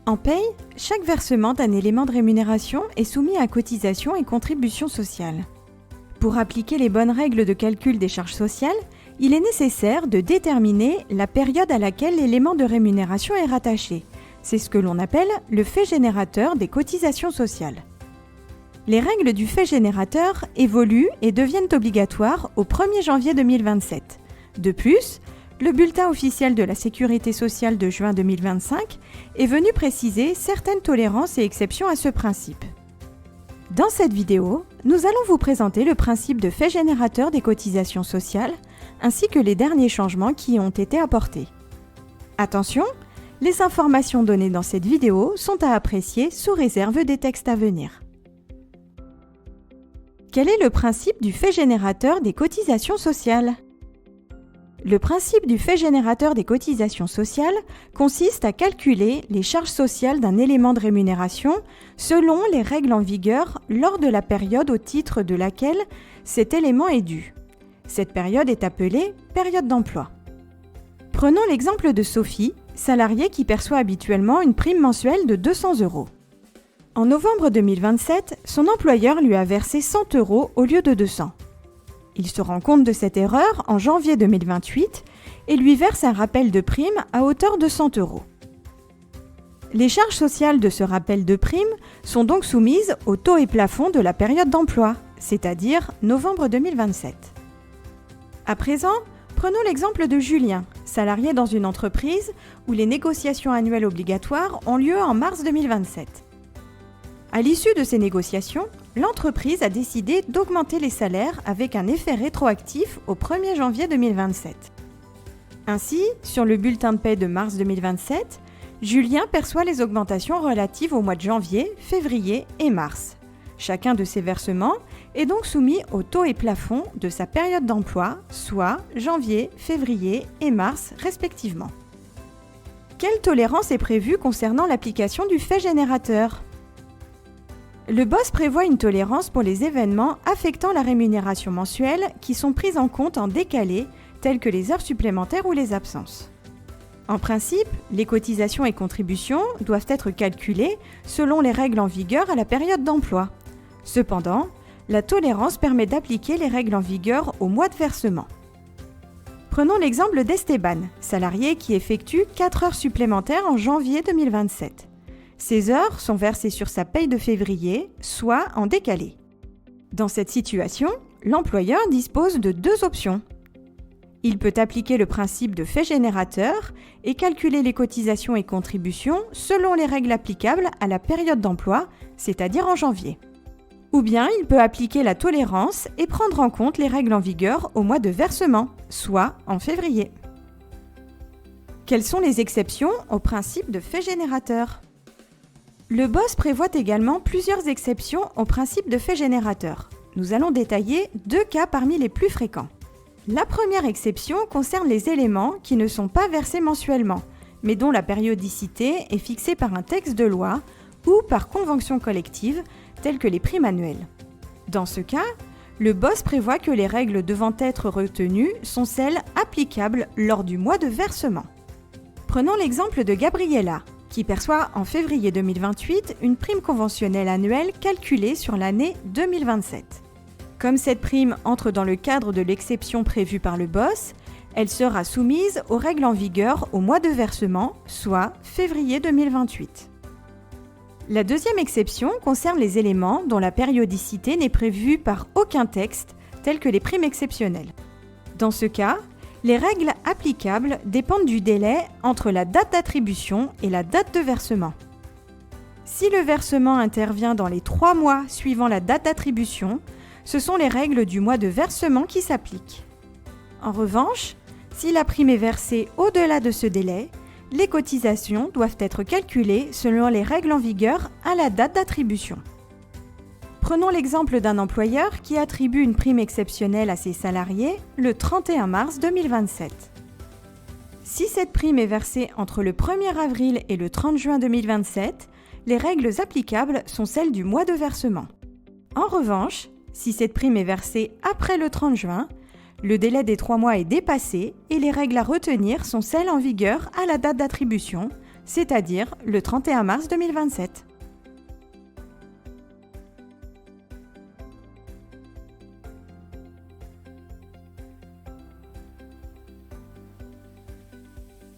En paye, chaque versement d'un élément de rémunération est soumis à cotisations et contributions sociales. Pour appliquer les bonnes règles de calcul des charges sociales, il est nécessaire de déterminer la période à laquelle l'élément de rémunération est rattaché. C'est ce que l'on appelle le fait générateur des cotisations sociales. Les règles du fait générateur évoluent et deviennent obligatoires au 1er janvier 2027. De plus, le bulletin officiel de la Sécurité sociale de juin 2025 est venu préciser certaines tolérances et exceptions à ce principe. Dans cette vidéo, nous allons vous présenter le principe de fait générateur des cotisations sociales ainsi que les derniers changements qui y ont été apportés. Attention, les informations données dans cette vidéo sont à apprécier sous réserve des textes à venir. Quel est le principe du fait générateur des cotisations sociales ? Le principe du fait générateur des cotisations sociales consiste à calculer les charges sociales d'un élément de rémunération selon les règles en vigueur lors de la période au titre de laquelle cet élément est dû. Cette période est appelée période d'emploi. Prenons l'exemple de Sophie, salariée qui perçoit habituellement une prime mensuelle de 200 €. En novembre 2027, son employeur lui a versé 100 € au lieu de 200. Il se rend compte de cette erreur en janvier 2028 et lui verse un rappel de prime à hauteur de 100 €. Les charges sociales de ce rappel de prime sont donc soumises au taux et plafond de la période d'emploi, c'est-à-dire novembre 2027. À présent, prenons l'exemple de Julien, salarié dans une entreprise où les négociations annuelles obligatoires ont lieu en mars 2027. À l'issue de ces négociations, l'entreprise a décidé d'augmenter les salaires avec un effet rétroactif au 1er janvier 2027. Ainsi, sur le bulletin de paie de mars 2027, Julien perçoit les augmentations relatives aux mois de janvier, février et mars. Chacun de ces versements est donc soumis au taux et plafond de sa période d'emploi, soit janvier, février et mars respectivement. Quelle tolérance est prévue concernant l'application du fait générateur ? Le BOSS prévoit une tolérance pour les événements affectant la rémunération mensuelle qui sont pris en compte en décalé, tels que les heures supplémentaires ou les absences. En principe, les cotisations et contributions doivent être calculées selon les règles en vigueur à la période d'emploi. Cependant, la tolérance permet d'appliquer les règles en vigueur au mois de versement. Prenons l'exemple d'Esteban, salarié qui effectue 4 heures supplémentaires en janvier 2027. Ces heures sont versées sur sa paye de février, soit en décalé. Dans cette situation, l'employeur dispose de 2 options. Il peut appliquer le principe de fait générateur et calculer les cotisations et contributions selon les règles applicables à la période d'emploi, c'est-à-dire en janvier. Ou bien il peut appliquer la tolérance et prendre en compte les règles en vigueur au mois de versement, soit en février. Quelles sont les exceptions au principe de fait générateur ? Le BOSS prévoit également plusieurs exceptions au principe de fait générateur. Nous allons détailler 2 cas parmi les plus fréquents. La première exception concerne les éléments qui ne sont pas versés mensuellement, mais dont la périodicité est fixée par un texte de loi ou par convention collective, telles que les primes annuelles. Dans ce cas, le BOSS prévoit que les règles devant être retenues sont celles applicables lors du mois de versement. Prenons l'exemple de Gabriella, qui perçoit en février 2028 une prime conventionnelle annuelle calculée sur l'année 2027. Comme cette prime entre dans le cadre de l'exception prévue par le BOSS, elle sera soumise aux règles en vigueur au mois de versement, soit février 2028. La deuxième exception concerne les éléments dont la périodicité n'est prévue par aucun texte, tels que les primes exceptionnelles. Dans ce cas, les règles applicables dépendent du délai entre la date d'attribution et la date de versement. Si le versement intervient dans les 3 mois suivant la date d'attribution, ce sont les règles du mois de versement qui s'appliquent. En revanche, si la prime est versée au-delà de ce délai, les cotisations doivent être calculées selon les règles en vigueur à la date d'attribution. Prenons l'exemple d'un employeur qui attribue une prime exceptionnelle à ses salariés le 31 mars 2027. Si cette prime est versée entre le 1er avril et le 30 juin 2027, les règles applicables sont celles du mois de versement. En revanche, si cette prime est versée après le 30 juin, le délai des 3 mois est dépassé et les règles à retenir sont celles en vigueur à la date d'attribution, c'est-à-dire le 31 mars 2027.